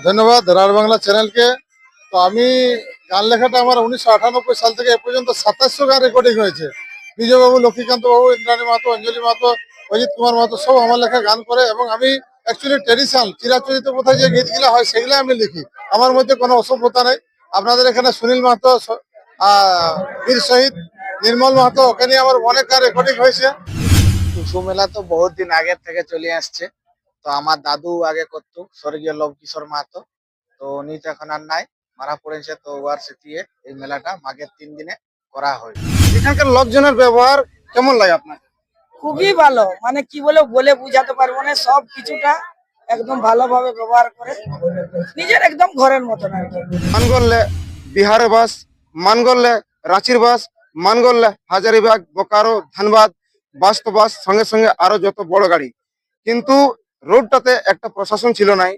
ধন্যবাদ রার বাংলা চ্যানেলকে। তো আমি গান লেখাটা আমার 1998 সাল থেকে এ পর্যন্ত 2700 গান রেকর্ডিং হয়েছে। বিজয়বাবু, লক্ষ্মীকান্ত বাবু, ইন্দ্রাণী মাহাতো, অঞ্জলি মাহাতো, অজিত কুমার মাহাতো সব আমার লেখা গান করে, এবং আমি অ্যাকচুয়ালি ট্রেডিশনাল চিরাচরিত প্রথায় যে গীতগুলো হয় সেগুলো আমি লিখি। আমার মধ্যে কোনো অসভ্যতা নেই। আপনাদের এখানে সুনীল মাহাতো, বীর শহীদ নির্মল মাহাতো, ওকে নিয়ে আমার অনেক গান রেকর্ডিং হয়েছে। টুসু মেলা তো বহুত দিন আগের থেকে চলে আসছে। তো আমার দাদু আগে করতো, স্বর্গীয় লব কিশোর মাহাতো। তো উনি তো এখন আর নাই, মারা পড়েছে। তো ওয়ার স্মৃতিতে এই মেলাটা মাঘের 3 দিনে করা হয়। এখানকার লোকজনের ব্যবহার কেমন লাগে আপনার? খুবই ভালো, মানে কি বলে বলে বুঝাতে পারবো না, সব কিছুটা একদম ভালোভাবে ব্যবহার করে, নিজের একদম ঘরের মতন আর কি। মান করলে বিহারে বাস, মান করলে রাঁচির বাস, মান করলে হাজারিবাগ, বোকারো, ধানবাদ বাস, তো বাস সঙ্গে সঙ্গে আরো যত বড় গাড়ি। কিন্তু রোডটাতে একটা প্রশাসন ছিল নাই,